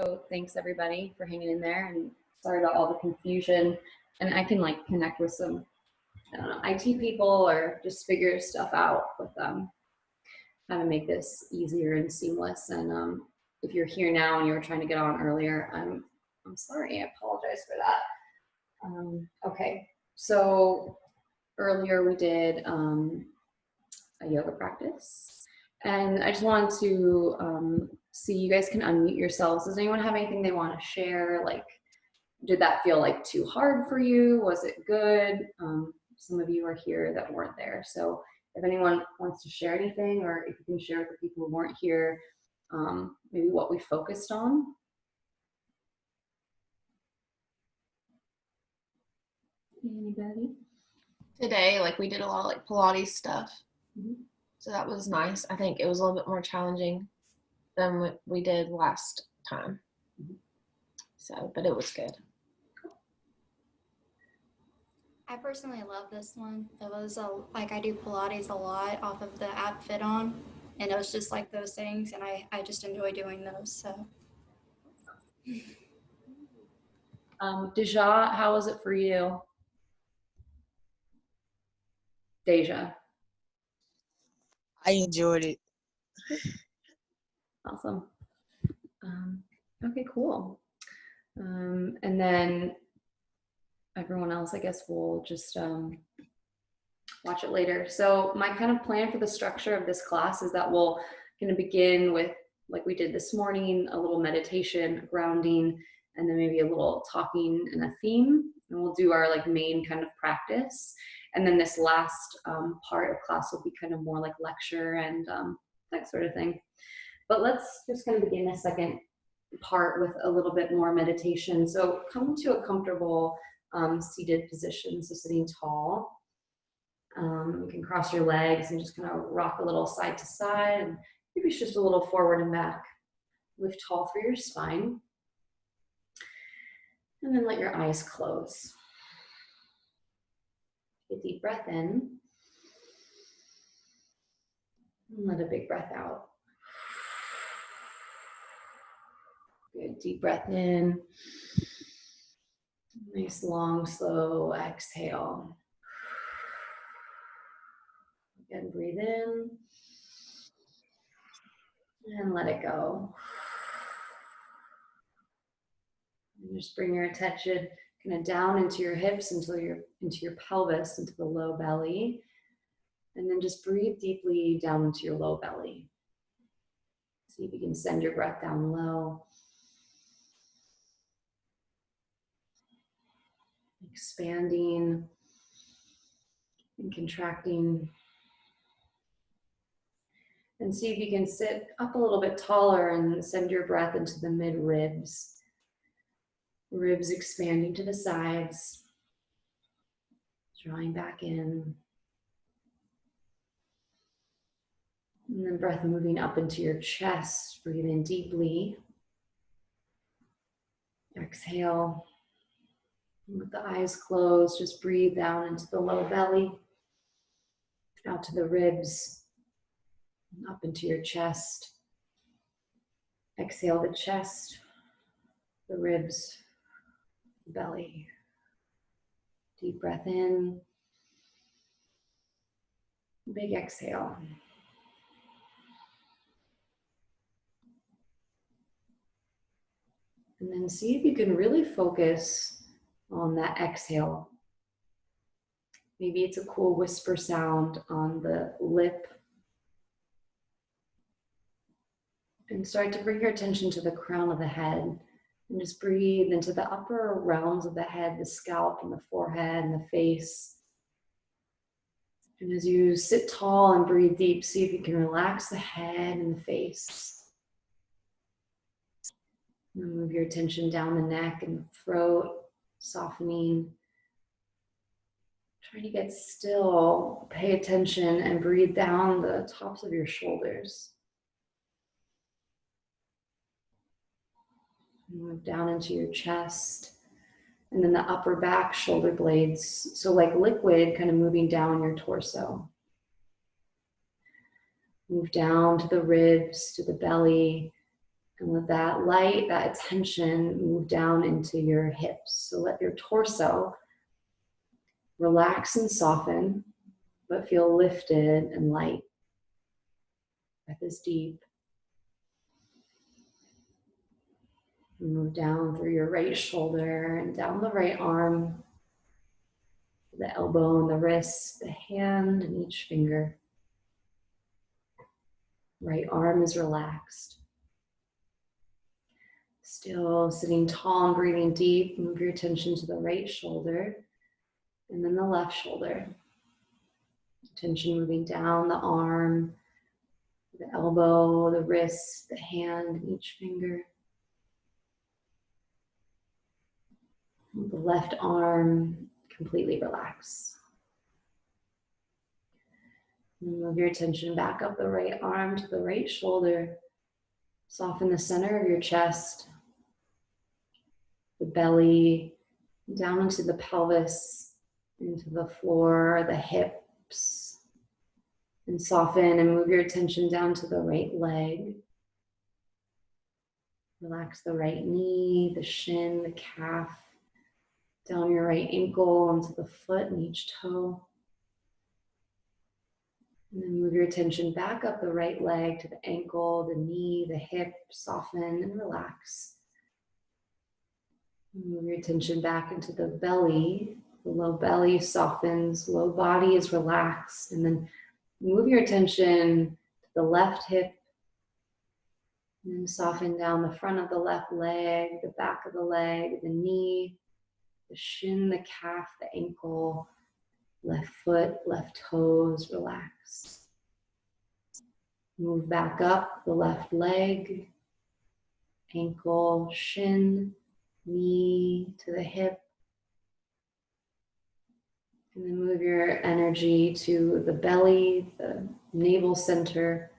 So thanks everybody for hanging in there, and sorry about all the confusion. And I can like connect with some, I don't know, IT people or just figure stuff out with them, how to make this easier and seamless. And if you're here now and you were trying to get on earlier, I'm sorry. I apologize for that. Okay, so earlier we did a yoga practice, and I just wanted to see, you guys can unmute yourselves. Does anyone have anything they want to share? Like, did that feel like too hard for you? Was it good? Some of you are here that weren't there. So if anyone wants to share anything, or if you can share with the people who weren't here, maybe what we focused on. Anybody? Today, like we did a lot of like Pilates stuff. So that was nice. I think it was a little bit more challenging than what we did last time. So, but it was good. I personally love this one. It was like I do Pilates a lot off of the app FitOn, and it was just like those things, and I just enjoy doing those. So, Deja, how was it for you? Deja. I enjoyed it. Awesome. Okay, cool. And then everyone else, I guess we'll just watch it later. So my kind of plan for the structure of this class is that we'll going to begin with, like we did this morning, a little meditation, grounding, and then maybe a little talking and a theme. And we'll do our like main kind of practice. And then this last part of class will be kind of more like lecture and that sort of thing. But let's just kind of begin a second part with a little bit more meditation. So come to a comfortable seated position, so sitting tall. You can cross your legs and just kind of rock a little side to side, and maybe it's just a little forward and back. Lift tall through your spine. And then let your eyes close. Take a deep breath in. And let a big breath out. Good, deep breath in. Nice, long, slow exhale. Again, breathe in. And let it go. And just bring your attention kind of down into your hips, into your pelvis, into the low belly. And then just breathe deeply down into your low belly. See if you can send your breath down low. Expanding and contracting. And see if you can sit up a little bit taller and send your breath into the mid-ribs. Ribs expanding to the sides. Drawing back in. And then breath moving up into your chest. Breathe in deeply. Exhale. And with the eyes closed, just breathe down into the low belly. Out to the ribs. And up into your chest. Exhale the chest, the ribs, the belly. Deep breath in. Big exhale. And then see if you can really focus on that exhale. Maybe it's a cool whisper sound on the lip. And start to bring your attention to the crown of the head. And just breathe into the upper realms of the head, the scalp and the forehead and the face. And as you sit tall and breathe deep, see if you can relax the head and the face. And move your attention down the neck and throat, softening. Try to get still, pay attention, and breathe down the tops of your shoulders. Move down into your chest, and then the upper back shoulder blades. So like liquid kind of moving down your torso. Move down to the ribs, to the belly, And let that light, that attention move down into your hips. So let your torso relax and soften, but feel lifted and light. Breath is deep. Move down through your right shoulder and down the right arm, the elbow and the wrist, the hand and each finger. Right arm is relaxed. Still sitting tall and breathing deep. Move your attention to the right shoulder and then the left shoulder. Attention moving down the arm, the elbow, the wrist, the hand, and each finger. The left arm completely relaxed. And move your attention back up the right arm to the right shoulder. Soften the center of your chest, the belly, down into the pelvis, into the floor, the hips. And soften and move your attention down to the right leg. Relax the right knee, the shin, the calf, down your right ankle onto the foot and each toe. And then move your attention back up the right leg to the ankle, the knee, the hip, soften and relax. Move your attention back into the belly. The low belly softens, low body is relaxed. And then move your attention to the left hip. And soften down the front of the left leg, the back of the leg, the knee, the shin, the calf, the ankle, left foot, left toes, relax. Move back up the left leg, ankle, shin, knee to the hip. And then move your energy to the belly, the navel center,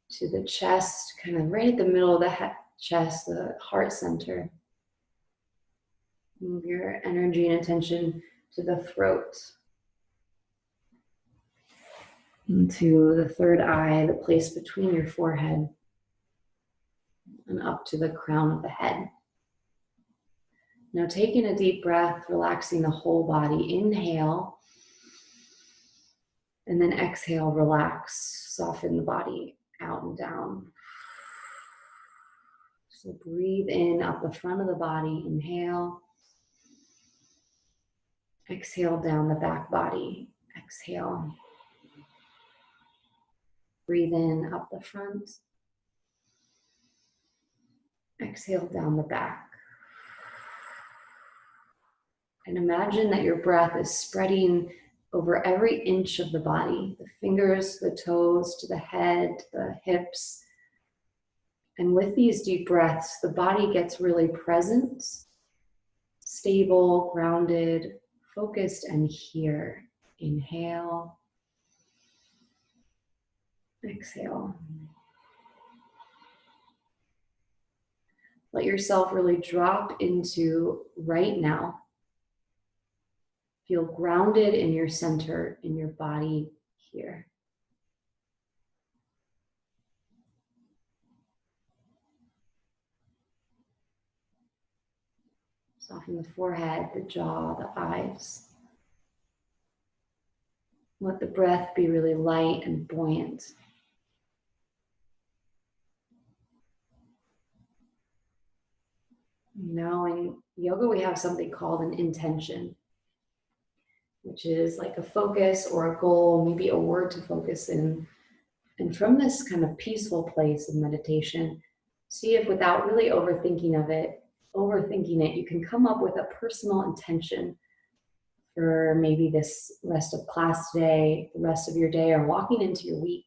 to the chest, kind of right at the middle of the chest, the heart center. Move your energy and attention to the throat, into the third eye, the place between your forehead, and up to the crown of the head. Now taking a deep breath, relaxing the whole body. Inhale, and then exhale, relax, soften the body out and down. So breathe in up the front of the body, inhale. Exhale down the back body, exhale. Breathe in up the front. Exhale down the back. And imagine that your breath is spreading over every inch of the body, the fingers, the toes, to the head, the hips. And with these deep breaths, the body gets really present, stable, grounded, focused, and here. Inhale. Exhale. Let yourself really drop into right now. Feel grounded in your center, in your body here. Soften the forehead, the jaw, the eyes. Let the breath be really light and buoyant. Now in yoga, we have something called an intention, which is like a focus or a goal, maybe a word to focus in. And from this kind of peaceful place of meditation, see if without really overthinking it, you can come up with a personal intention for maybe this rest of class today, the rest of your day, or walking into your week.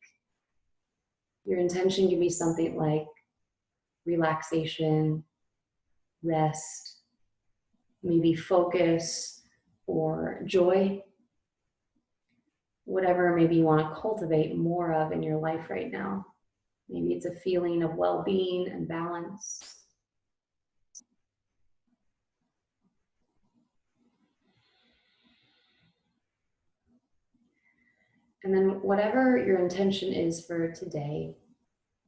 Your intention can be something like relaxation, rest, maybe focus or joy. Whatever maybe you want to cultivate more of in your life right now. Maybe it's a feeling of well-being and balance. And then whatever your intention is for today,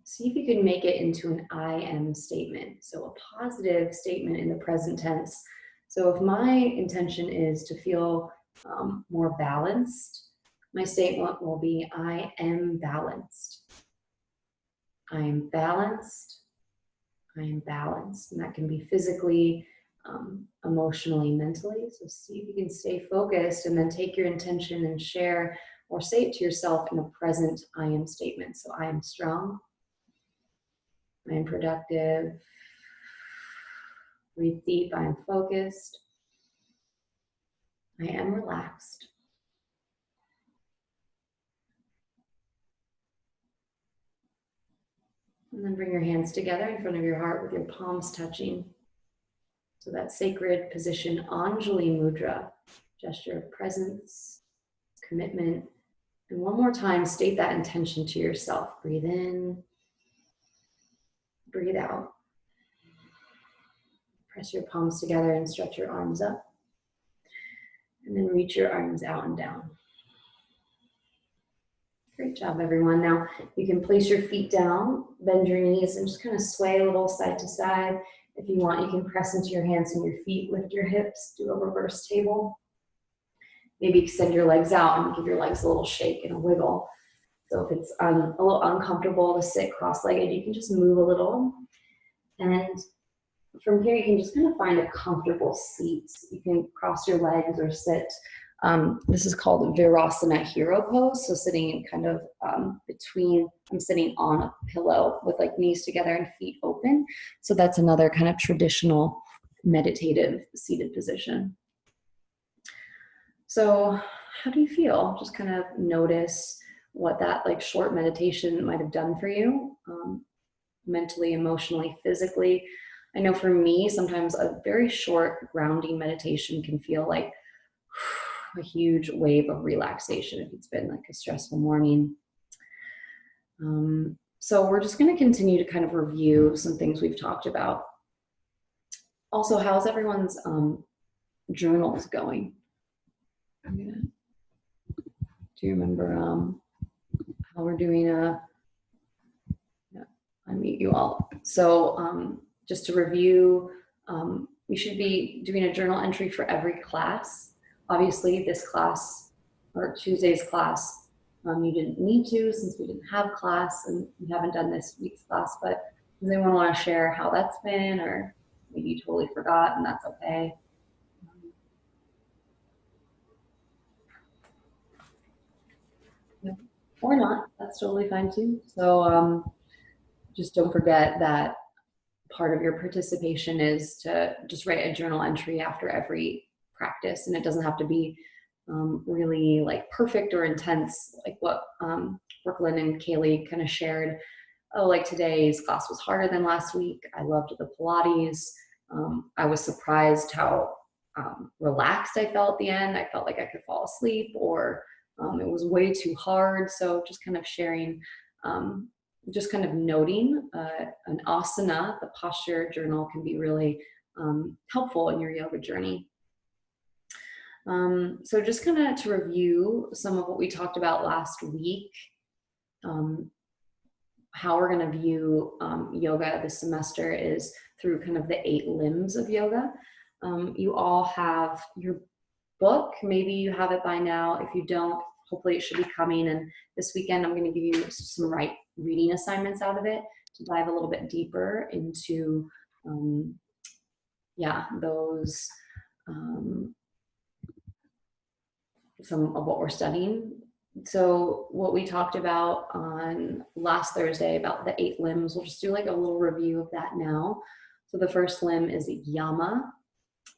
see if you can make it into an I am statement. So a positive statement in the present tense. So if my intention is to feel more balanced, my statement will be, I am balanced. I am balanced. I am balanced. And that can be physically, emotionally, mentally. So see if you can stay focused and then take your intention and share or say it to yourself in a present I am statement. So I am strong. I am productive. Breathe deep. I am focused. I am relaxed. And then bring your hands together in front of your heart with your palms touching. So that sacred position, Anjali Mudra, gesture of presence, commitment. And one more time, state that intention to yourself. Breathe in, breathe out. Press your palms together and stretch your arms up. And then reach your arms out and down. Great job, everyone. Now you can place your feet down, bend your knees, and just kind of sway a little side to side. If you want, you can press into your hands and your feet, lift your hips, do a reverse table. Maybe extend your legs out and give your legs a little shake and a wiggle. So if it's a little uncomfortable to sit cross-legged, you can just move a little. And from here, you can just kind of find a comfortable seat. You can cross your legs or sit. This is called Virasana Hero Pose. So sitting in kind of between, I'm sitting on a pillow with like knees together and feet open. So that's another kind of traditional meditative seated position. So how do you feel? Just kind of notice what that like short meditation might have done for you, mentally, emotionally, physically. I know for me, sometimes a very short grounding meditation can feel like a huge wave of relaxation if it's been like a stressful morning. So we're just going to continue to kind of review some things we've talked about. Also, how's everyone's journals going? Do you remember how we're doing unmute you all. So just to review, we should be doing a journal entry for every class. Obviously this class, or Tuesday's class, you didn't need to since we didn't have class and we haven't done this week's class, but does anyone want to share how that's been, or maybe you totally forgot and that's okay? Or not, that's totally fine too. So just don't forget that part of your participation is to just write a journal entry after every practice, and it doesn't have to be really like perfect or intense, like what Brooklyn and Kaylee kind of shared. Oh, like today's class was harder than last week. I loved the Pilates. I was surprised how relaxed I felt at the end. I felt like I could fall asleep, or it was way too hard. So just kind of sharing, just kind of noting an asana, the posture journal can be really helpful in your yoga journey. So just kind of to review some of what we talked about last week, how we're going to view yoga this semester is through kind of the 8 limbs of yoga. You all have your book. Maybe you have it by now. If you don't, hopefully it should be coming. And this weekend, I'm going to give you some reading assignments out of it to dive a little bit deeper into, those, some of what we're studying. So what we talked about on last Thursday about the 8 limbs, we'll just do like a little review of that now. So the first limb is yama.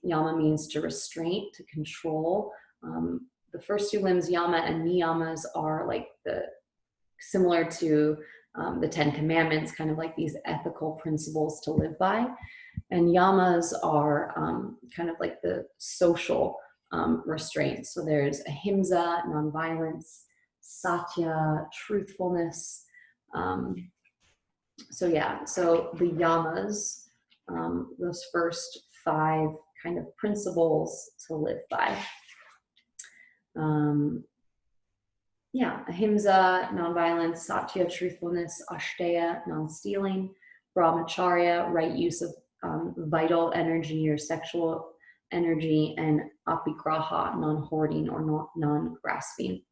Yama means to restrain, to control. The first 2 limbs, yama and niyamas, are like similar to the 10 Commandments, kind of like these ethical principles to live by. And yamas are kind of like the social restraints. So there's ahimsa, nonviolence, satya, truthfulness. So the yamas, those first 5 kind of principles to live by. Yeah, ahimsa, nonviolence; satya, truthfulness; asteya, non-stealing; brahmacharya, right use of vital energy or sexual energy; and apigraha, non-hoarding or non-grasping.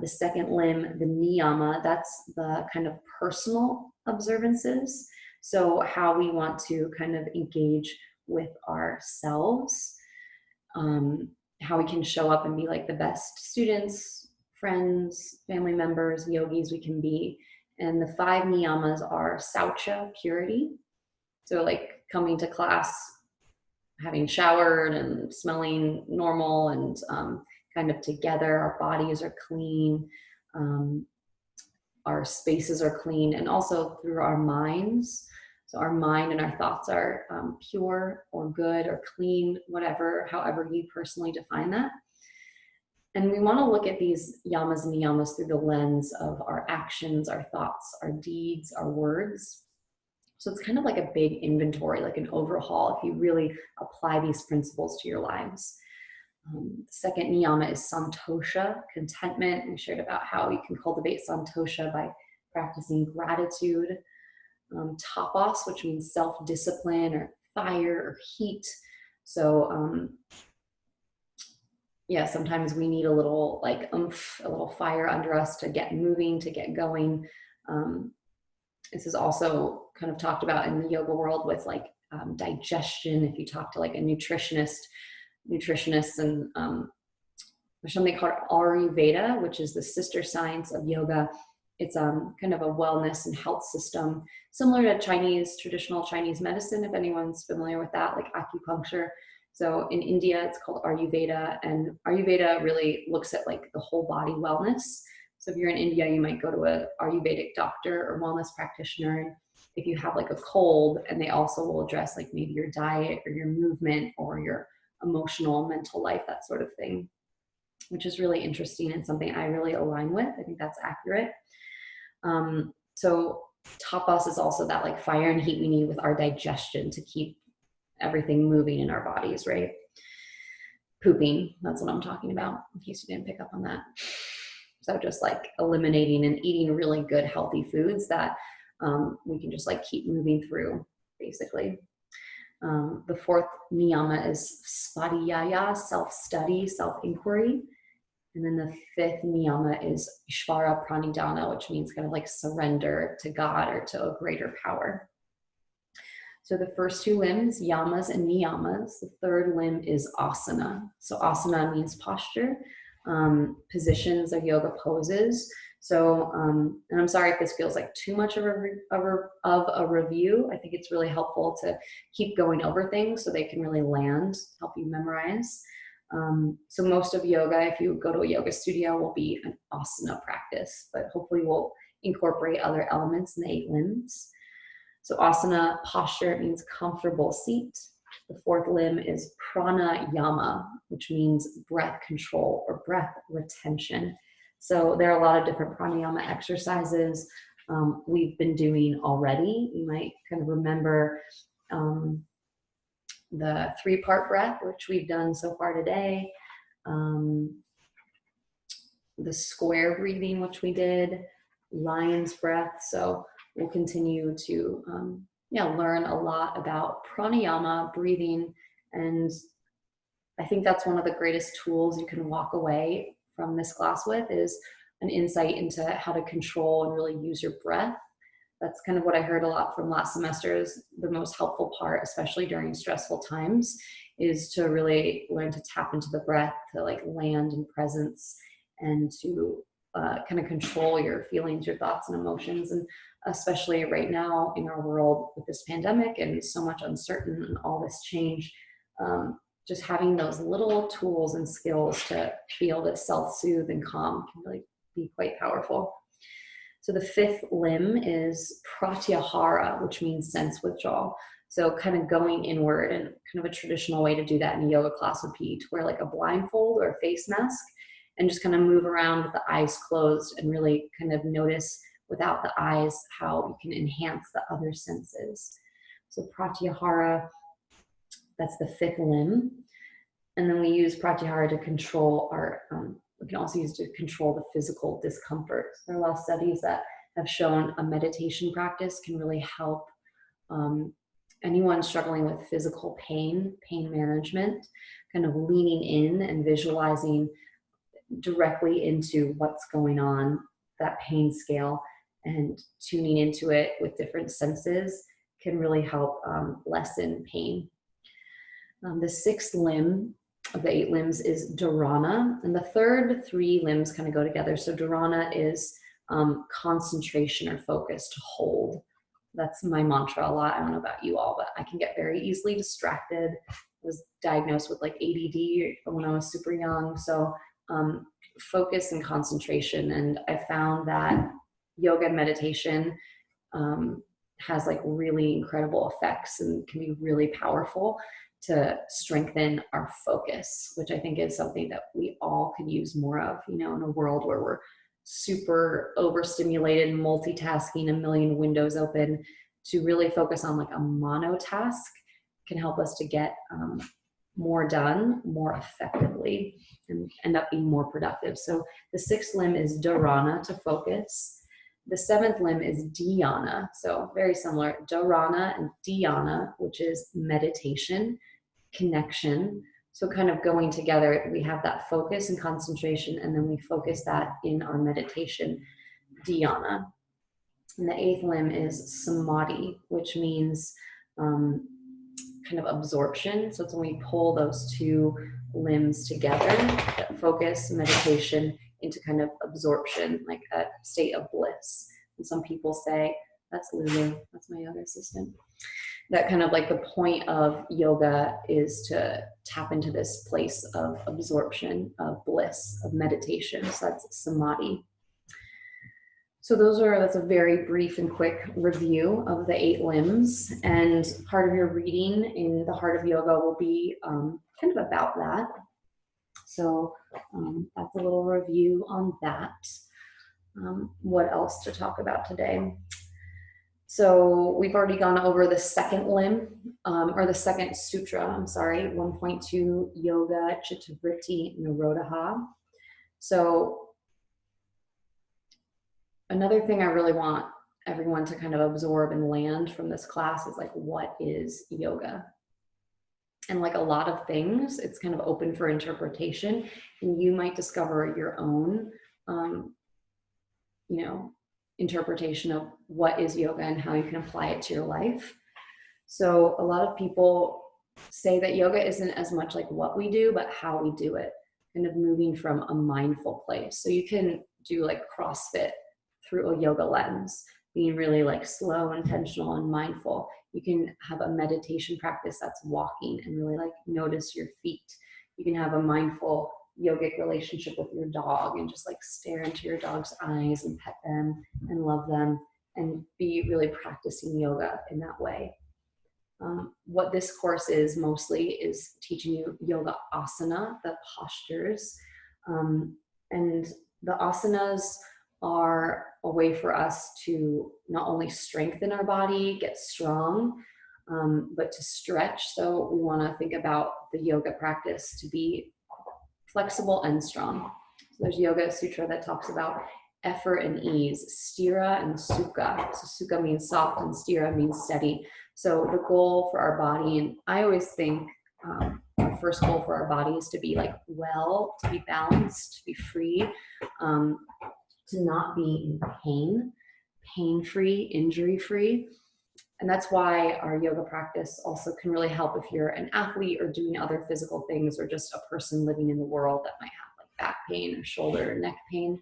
The second limb, the niyama, that's the kind of personal observances. So how we want to kind of engage with ourselves, how we can show up and be like the best students, friends, family members, yogis we can be. And the 5 niyamas are saucha, purity. So like coming to class, having showered and smelling normal and kind of together. Our bodies are clean, our spaces are clean, and also through our minds. So our mind and our thoughts are pure or good or clean, whatever, however you personally define that. And we want to look at these yamas and niyamas through the lens of our actions, our thoughts, our deeds, our words. So it's kind of like a big inventory, like an overhaul, if you really apply these principles to your lives. The second niyama is santosha, contentment. We shared about how you can cultivate santosha by practicing gratitude. Tapas, which means self-discipline or fire or heat. So yeah, sometimes we need a little like oomph, a little fire under us to get moving, to get going. This is also kind of talked about in the yoga world with like digestion. If you talk to like a nutritionist and there's something called Ayurveda, which is the sister science of yoga. It's kind of a wellness and health system similar to traditional Chinese medicine, if anyone's familiar with that, like acupuncture. So in India, it's called Ayurveda, and Ayurveda really looks at like the whole body wellness. So if you're in India, you might go to a Ayurvedic doctor or wellness practitioner if you have like a cold, and they also will address like maybe your diet or your movement or your emotional, mental life, that sort of thing, which is really interesting and something I really align with. I think that's accurate. So tapas is also that like fire and heat we need with our digestion to keep everything moving in our bodies, right? Pooping, that's what I'm talking about, in case you didn't pick up on that. So just like eliminating and eating really good, healthy foods that we can just like keep moving through, basically. The fourth niyama is svadhyaya, self-study, self-inquiry. And then the fifth niyama is Ishvara Pranidhana, which means kind of like surrender to God or to a greater power. So the first 2 limbs, yamas and niyamas. The third limb is asana. So asana means posture, positions or yoga poses. So, and I'm sorry if this feels like too much of a review. I think it's really helpful to keep going over things so they can really land, help you memorize. So most of yoga, if you go to a yoga studio, will be an asana practice, but hopefully we'll incorporate other elements in the 8 limbs. So asana, posture, means comfortable seat. The fourth limb is pranayama, which means breath control or breath retention. So there are a lot of different pranayama exercises we've been doing already. You might kind of remember the 3-part breath, which we've done so far today. The square breathing, which we did, lion's breath. So we'll continue to learn a lot about pranayama, breathing, and I think that's one of the greatest tools you can walk away from this class with, is an insight into how to control and really use your breath. That's kind of what I heard a lot from last semester, is the most helpful part, especially during stressful times, is to really learn to tap into the breath, to like land in presence, and to kind of control your feelings, your thoughts and emotions. And especially right now in our world with this pandemic and so much uncertain and all this change, just having those little tools and skills to be able to self-soothe and calm can really be quite powerful. So the 5th limb is pratyahara, which means sense withdrawal. So kind of going inward, and kind of a traditional way to do that in a yoga class would be to wear like a blindfold or a face mask and just kind of move around with the eyes closed and really kind of notice without the eyes how you can enhance the other senses. So pratyahara, that's the 5th limb. And then we use pratyahara to control our we can also use to control the physical discomfort. There are a lot of studies that have shown a meditation practice can really help anyone struggling with physical pain management, kind of leaning in and visualizing directly into what's going on, that pain scale, and tuning into it with different senses can really help lessen pain. The sixth limb of the 8 limbs is dharana, and the third 3 limbs kind of go together. So dharana is concentration or focus, to hold. That's my mantra a lot. I don't know about you all, but I can get very easily distracted. I was diagnosed with like ADD when I was super young. So focus and concentration. And I found that yoga and meditation has like really incredible effects and can be really powerful to strengthen our focus, which I think is something that we all could use more of, you know, in a world where we're super overstimulated, multitasking, a million windows open. To really focus on like a monotask can help us to get more done more effectively and end up being more productive. So the 6th limb is dharana, to focus. The 7th limb is dhyana, so very similar, dharana and dhyana, which is meditation, connection. So kind of going together, we have that focus and concentration, and then we focus that in our meditation, dhyana. And the 8th limb is samadhi, which means kind of absorption. So it's when we pull those 2 limbs together, that focus, meditation, into kind of absorption, like a state of bliss. And some people say, that's Lulu, that's my yoga assistant, that kind of like the point of yoga is to tap into this place of absorption, of bliss, of meditation. So that's samadhi. So that's a very brief and quick review of the 8 limbs. And part of your reading in the Heart of Yoga will be kind of about that. So that's a little review on that. What else to talk about today? So we've already gone over the 2nd limb, or the 2nd sutra, 1.2, Yoga Chittavritti Nirodha. So another thing I really want everyone to kind of absorb and land from this class is like, what is yoga? And like a lot of things, it's kind of open for interpretation, and you might discover your own, interpretation of what is yoga and how you can apply it to your life. So a lot of people say that yoga isn't as much like what we do, but how we do it, kind of moving from a mindful place. So you can do like CrossFit through a yoga lens, being really like slow, intentional, and mindful. You can have a meditation practice that's walking and really like notice your feet. You can have a mindful yogic relationship with your dog and just like stare into your dog's eyes and pet them and love them and be really practicing yoga in that way. What this course is mostly is teaching you yoga asana, the postures. And the asanas are a way for us to not only strengthen our body, get strong, but to stretch. So we want to think about the yoga practice to be flexible and strong. So there's Yoga Sutra that talks about effort and ease, sthira and sukha. So sukha means soft and sthira means steady. So the goal for our body, and I always think the first goal for our body is to be like well, to be balanced, to be free, to not be in pain, pain-free, injury-free. And that's why our yoga practice also can really help if you're an athlete or doing other physical things, or just a person living in the world that might have like back pain or shoulder or neck pain.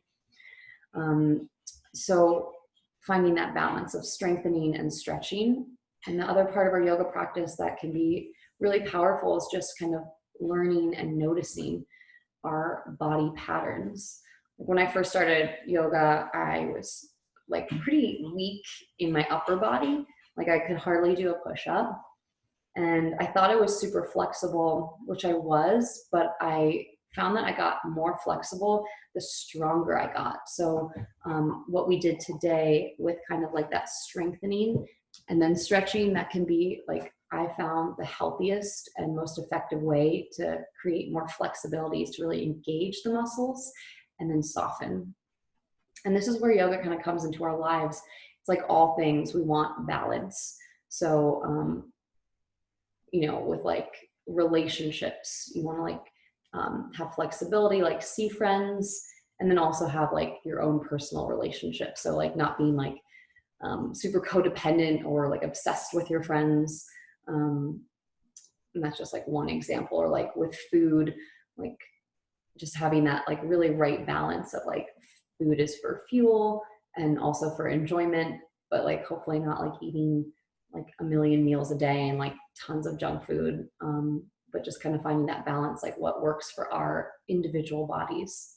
So finding that balance of strengthening and stretching. And the other part of our yoga practice that can be really powerful is just kind of learning and noticing our body patterns. When I first started yoga, I was like pretty weak in my upper body. Like I could hardly do a push-up. And I thought I was super flexible, which I was, but I found that I got more flexible the stronger I got. So what we did today with kind of like that strengthening and then stretching, that can be like I found the healthiest and most effective way to create more flexibility is to really engage the muscles and then soften. And this is where yoga kind of comes into our lives. It's like all things, we want balance. So, with like relationships, you want to like have flexibility, like see friends, and then also have like your own personal relationships. So like not being like super codependent or like obsessed with your friends. And that's just like one example. Or like with food, like just having that like really right balance of like food is for fuel and also for enjoyment, but like hopefully not like eating like a million meals a day and like tons of junk food, but just kind of finding that balance, like what works for our individual bodies.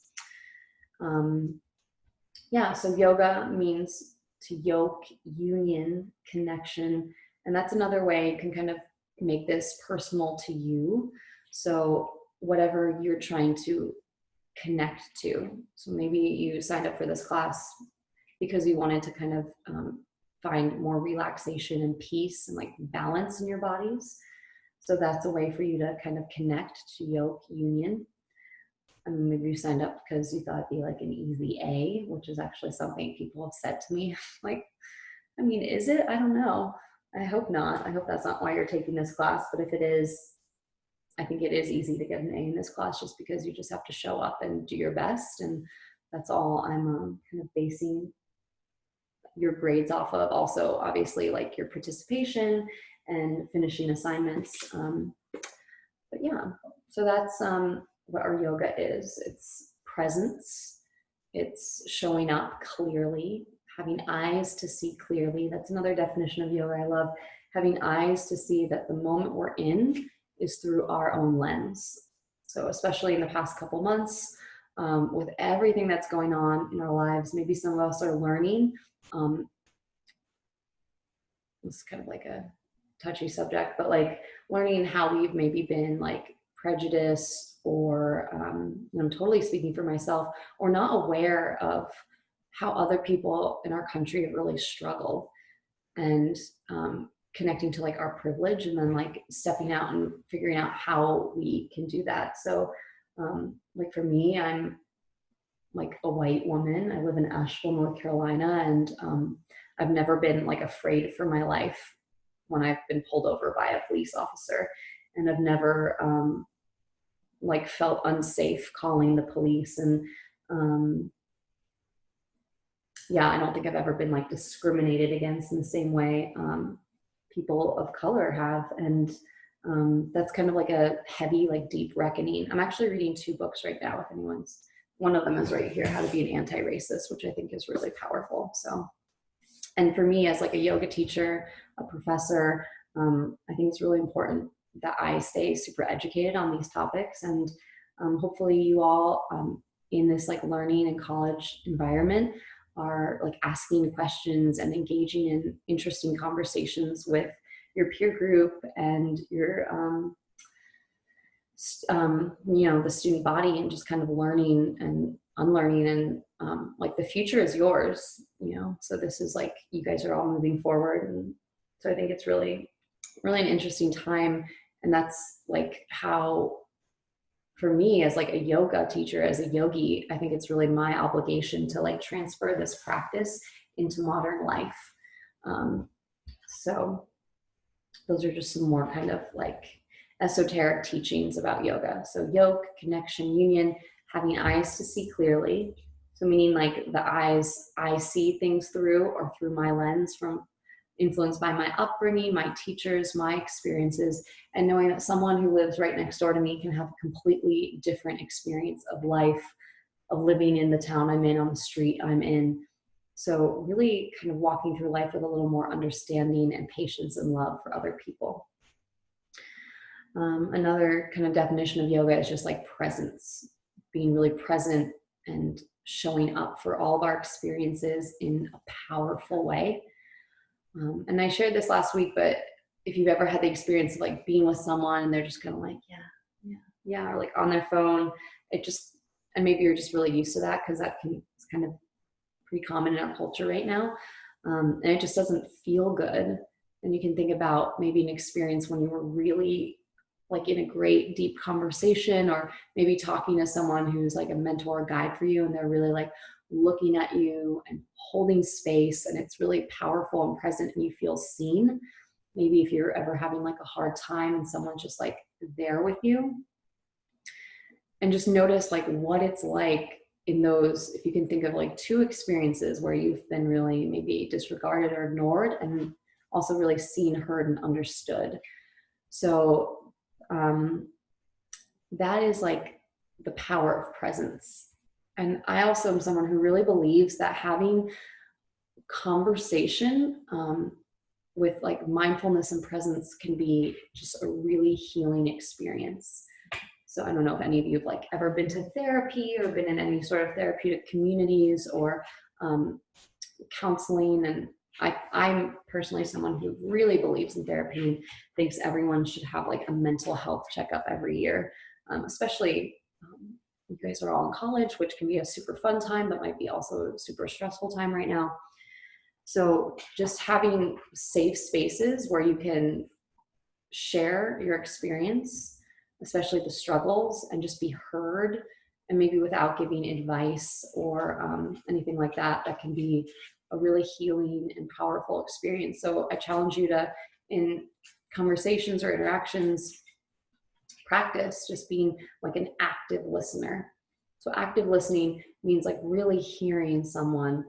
So yoga means to yoke, union, connection, and that's another way you can kind of make this personal to you. So whatever you're trying to connect to. So maybe you signed up for this class because you wanted to kind of find more relaxation and peace and like balance in your bodies. So that's a way for you to kind of connect to yoke, union. I mean, maybe you signed up because you thought it'd be like an easy A, which is actually something people have said to me. Like, I mean, is it? I don't know. I hope not. I hope that's not why you're taking this class. But if it is, I think it is easy to get an A in this class just because you just have to show up and do your best. And that's all I'm kind of basing your grades off of. Also, obviously, like your participation and finishing assignments. But yeah, so that's what our yoga is. It's presence. It's showing up clearly, having eyes to see clearly. That's another definition of yoga I love. Having eyes to see that the moment we're in is through our own lens. So especially in the past couple months, with everything that's going on in our lives, maybe some of us are learning. It's kind of like a touchy subject, but like learning how we've maybe been like prejudiced or I'm totally speaking for myself, or not aware of how other people in our country have really struggled, and connecting to like our privilege and then like stepping out and figuring out how we can do that. So like for me, I'm like a white woman. I live in Asheville, North Carolina, and I've never been like afraid for my life when I've been pulled over by a police officer, and I've never like felt unsafe calling the police. And I don't think I've ever been like discriminated against in the same way people of color have. And that's kind of like a heavy, like deep reckoning. I'm actually reading 2 books right now if anyone's, one of them is right here, How to Be an Anti-Racist, which I think is really powerful. So, and for me as like a yoga teacher, a professor, I think it's really important that I stay super educated on these topics. And hopefully you all in this like learning and college environment are like asking questions and engaging in interesting conversations with your peer group and your the student body, and just kind of learning and unlearning. And like the future is yours, so this is like you guys are all moving forward. And so I think it's really an interesting time. And that's like how, for me as like a yoga teacher, as a yogi, I think it's really my obligation to like transfer this practice into modern life. So those are just some more kind of like esoteric teachings about yoga. So yoke, connection, union, having eyes to see clearly. So meaning like the eyes I see things through, or through my lens, from influenced by my upbringing, my teachers, my experiences, and knowing that someone who lives right next door to me can have a completely different experience of life, of living in the town I'm in, on the street I'm in. So really kind of walking through life with a little more understanding and patience and love for other people. Another kind of definition of yoga is just like presence, being really present and showing up for all of our experiences in a powerful way. And I shared this last week, but if you've ever had the experience of like being with someone and they're just kind of like, yeah, or like on their phone, and maybe you're just really used to that because it's kind of pretty common in our culture right now. And it just doesn't feel good. And you can think about maybe an experience when you were really like in a great deep conversation, or maybe talking to someone who's like a mentor or guide for you, and they're really like looking at you and holding space, and it's really powerful and present, and you feel seen. Maybe if you're ever having like a hard time and someone's just like there with you, and just notice like what it's like in those, if you can think of like two experiences where you've been really maybe disregarded or ignored, and also really seen, heard, and understood. So that is like the power of presence. And I also am someone who really believes that having conversation with like mindfulness and presence can be just a really healing experience. So I don't know if any of you have like ever been to therapy or been in any sort of therapeutic communities or counseling. And I'm personally someone who really believes in therapy and thinks everyone should have like a mental health checkup every year, especially you guys are all in college, which can be a super fun time, but might be also a super stressful time right now. So just having safe spaces where you can share your experience, especially the struggles, and just be heard, and maybe without giving advice or anything like that, that can be a really healing and powerful experience. So I challenge you to, in conversations or interactions, practice just being like an active listener. So active listening means like really hearing someone.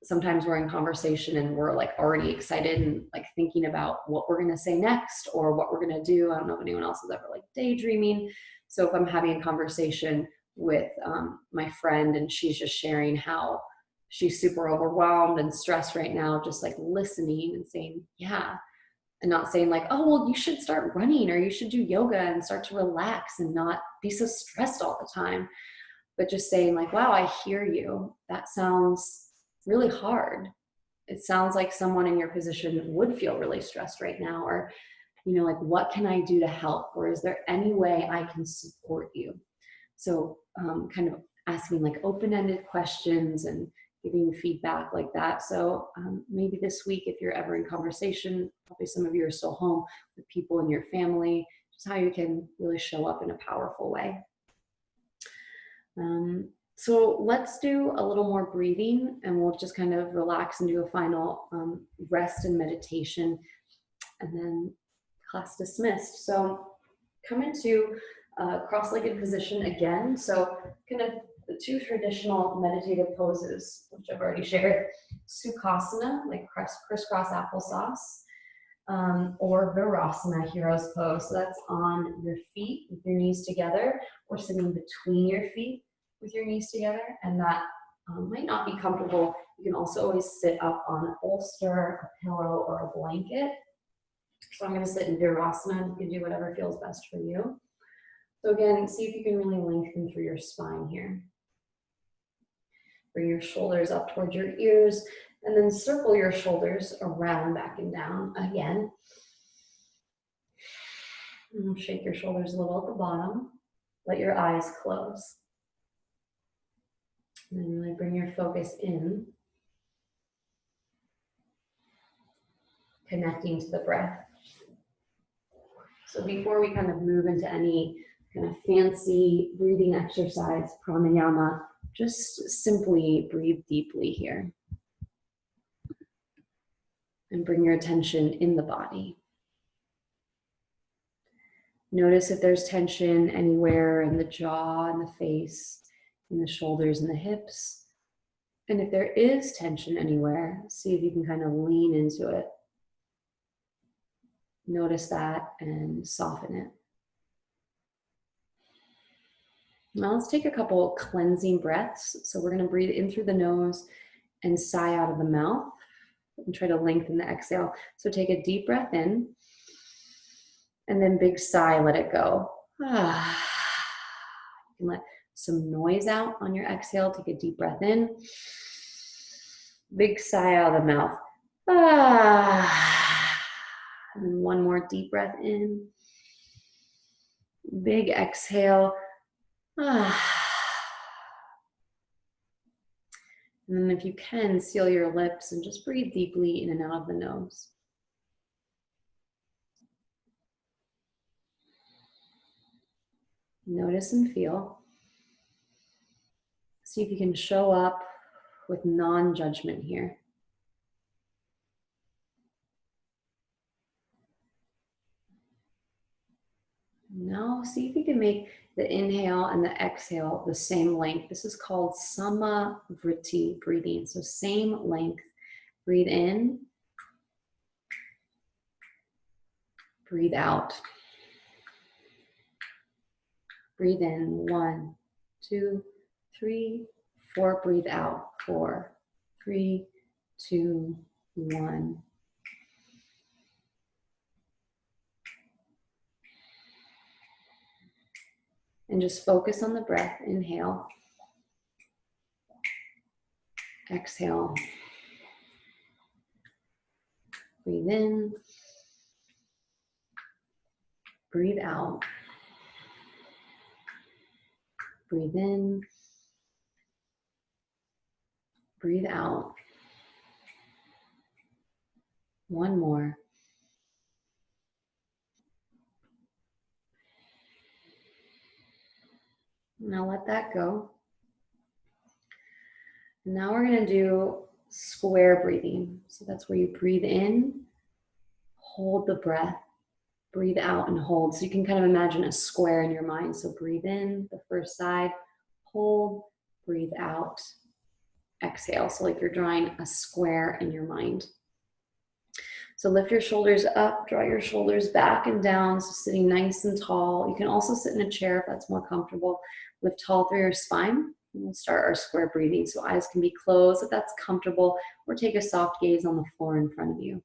Sometimes we're in conversation and we're like already excited and like thinking about what we're going to say next or what we're going to do. I don't know if anyone else is ever like daydreaming. So if I'm having a conversation with my friend and she's just sharing how she's super overwhelmed and stressed right now, just like listening and saying, yeah, and not saying like, oh, well, you should start running or you should do yoga and start to relax and not be so stressed all the time. But just saying like, wow, I hear you. That sounds really hard. It sounds like someone in your position would feel really stressed right now. Or, you know, like, what can I do to help? Or is there any way I can support you? So kind of asking like open-ended questions and giving feedback like that. So maybe this week, if you're ever in conversation, probably some of you are still home with people in your family, just how you can really show up in a powerful way. So let's do a little more breathing, and we'll just kind of relax and do a final rest and meditation, and then class dismissed. So come into cross-legged position again. So kind of the two traditional meditative poses, which I've already shared: Sukhasana, like crisscross applesauce, or Virasana, hero's pose. So that's on your feet with your knees together, or sitting between your feet with your knees together. And that might not be comfortable. You can also always sit up on a bolster, a pillow, or a blanket. So I'm going to sit in Virasana. You can do whatever feels best for you. So again, see if you can really lengthen through your spine here. Bring your shoulders up towards your ears, and then circle your shoulders around, back and down again. And shake your shoulders a little at the bottom. Let your eyes close. And then really bring your focus in, connecting to the breath. So before we kind of move into any kind of fancy breathing exercise, pranayama, just simply breathe deeply here. And bring your attention in the body. Notice if there's tension anywhere in the jaw and the face, in the shoulders and the hips. And if there is tension anywhere, see if you can kind of lean into it. Notice that and soften it. Now let's take a couple cleansing breaths. So we're going to breathe in through the nose and sigh out of the mouth. And try to lengthen the exhale. So take a deep breath in, and then big sigh, let it go. You can let some noise out on your exhale. Take a deep breath in, big sigh out of the mouth. And then one more deep breath in, big exhale. And then if you can, seal your lips and just breathe deeply in and out of the nose. Notice and feel. See if you can show up with non-judgment here. Now see if you can make the inhale and the exhale the same length. This is called Samavriti breathing. So same length. Breathe in. Breathe out. Breathe in. 1, 2, 3, 4. Breathe out. 4, 3, 2, 1. And just focus on the breath. Inhale. Exhale. Breathe in. Breathe out. Breathe in. Breathe out. One more. Now let that go. Now we're going to do square breathing. So that's where you breathe in, hold the breath, breathe out and hold. So you can kind of imagine a square in your mind. So breathe in, the first side, hold, breathe out, exhale. So like you're drawing a square in your mind. So lift your shoulders up, draw your shoulders back and down, so sitting nice and tall. You can also sit in a chair if that's more comfortable. Lift tall through your spine. And we'll start our square breathing. So eyes can be closed if that's comfortable, or take a soft gaze on the floor in front of you.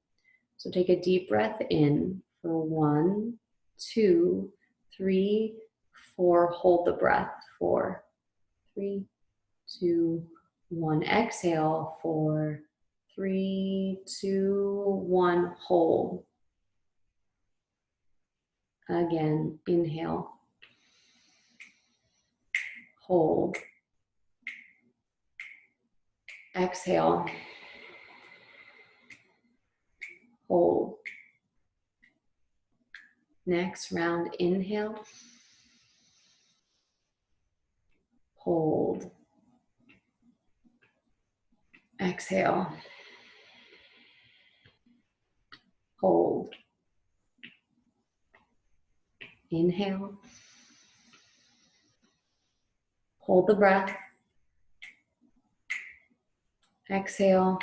So take a deep breath in for 1, 2, 3, 4. Hold the breath. 4, 3, 2, 1. Exhale. 4, 3, 2, 1. Hold. Again, inhale. Hold. Exhale. Hold. Next round, inhale. Hold. Exhale. Hold. Inhale. Hold the breath. Exhale.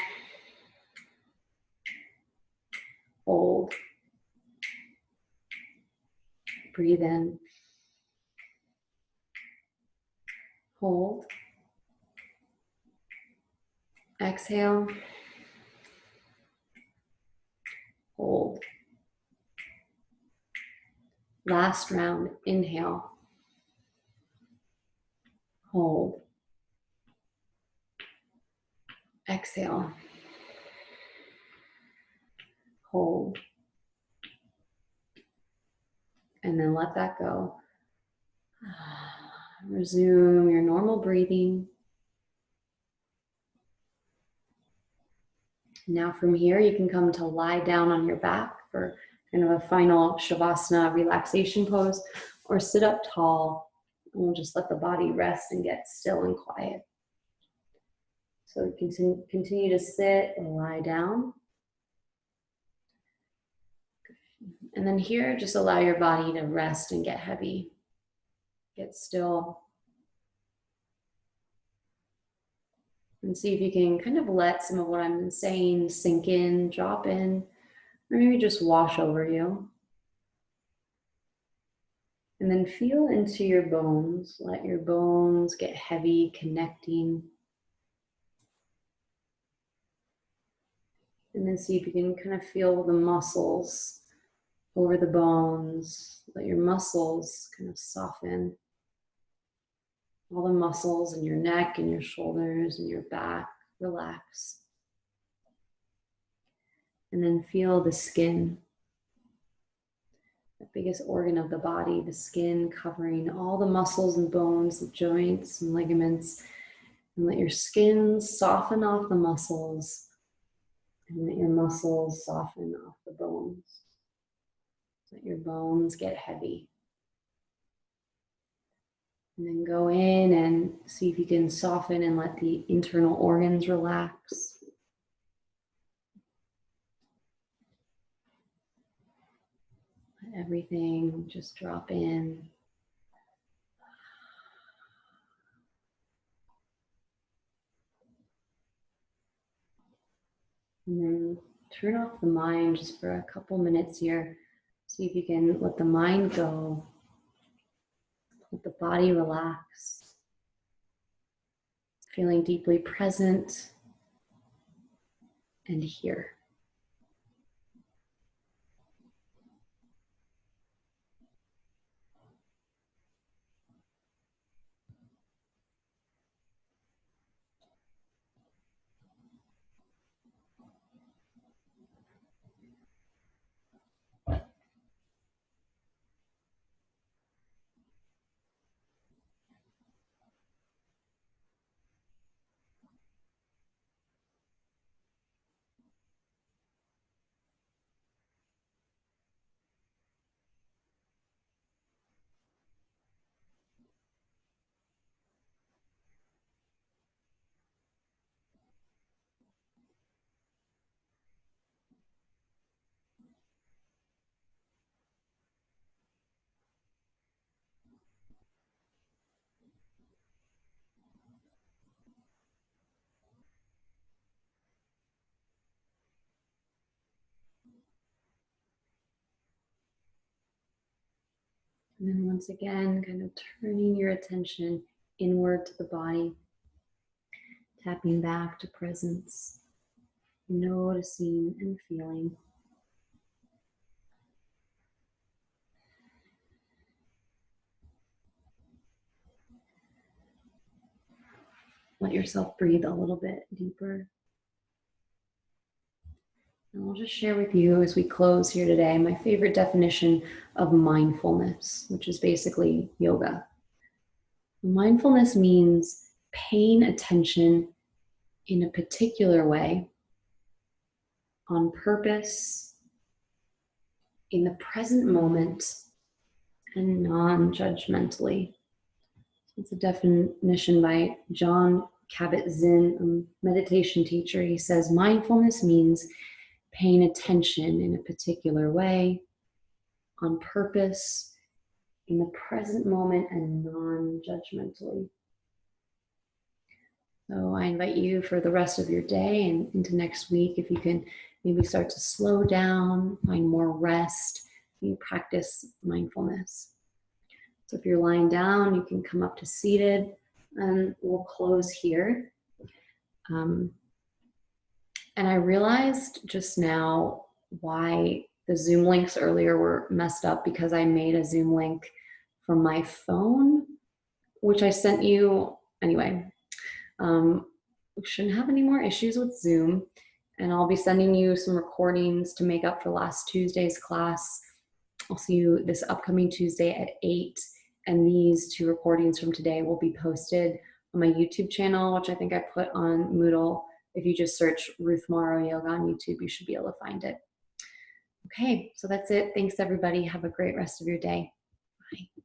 Hold. Breathe in. Hold. Exhale. Hold. Last round, inhale. Hold. Exhale. Hold. And then let that go. Resume your normal breathing. Now from here, you can come to lie down on your back for kind of a final Shavasana relaxation pose, or sit up tall, and we'll just let the body rest and get still and quiet. So continue to sit and lie down. And then here, just allow your body to rest and get heavy. Get still. And see if you can kind of let some of what I'm saying sink in, drop in, or maybe just wash over you. And then feel into your bones. Let your bones get heavy, connecting. And then see if you can kind of feel the muscles over the bones. Let your muscles kind of soften. All the muscles in your neck and your shoulders and your back relax. And then feel the skin, the biggest organ of the body, the skin covering all the muscles and bones, the joints and ligaments. And let your skin soften off the muscles, and let your muscles soften off the bones. Let your bones get heavy. And then go in and see if you can soften and let the internal organs relax. Let everything just drop in. And then turn off the mind just for a couple minutes here. See if you can let the mind go. Let the body relax. Feeling deeply present and here. And then once again, kind of turning your attention inward to the body, tapping back to presence, noticing and feeling. Let yourself breathe a little bit deeper. And I'll just share with you as we close here today my favorite definition of mindfulness, which is basically yoga. Mindfulness means paying attention in a particular way, on purpose, in the present moment, and non-judgmentally. It's a definition by Jon Kabat-Zinn, a meditation teacher. He says, mindfulness means paying attention in a particular way, on purpose, in the present moment, and non-judgmentally. So I invite you for the rest of your day and into next week, if you can maybe start to slow down, find more rest, you practice mindfulness. So if you're lying down, you can come up to seated, and we'll close here. And I realized just now why the Zoom links earlier were messed up, because I made a Zoom link from my phone, which I sent you anyway. We shouldn't have any more issues with Zoom, and I'll be sending you some recordings to make up for last Tuesday's class. I'll see you this upcoming Tuesday at 8, and these 2 recordings from today will be posted on my YouTube channel, which I think I put on Moodle. If you just search Ruth Morrow Yoga on YouTube, you should be able to find it. Okay, so that's it. Thanks everybody. Have a great rest of your day. Bye.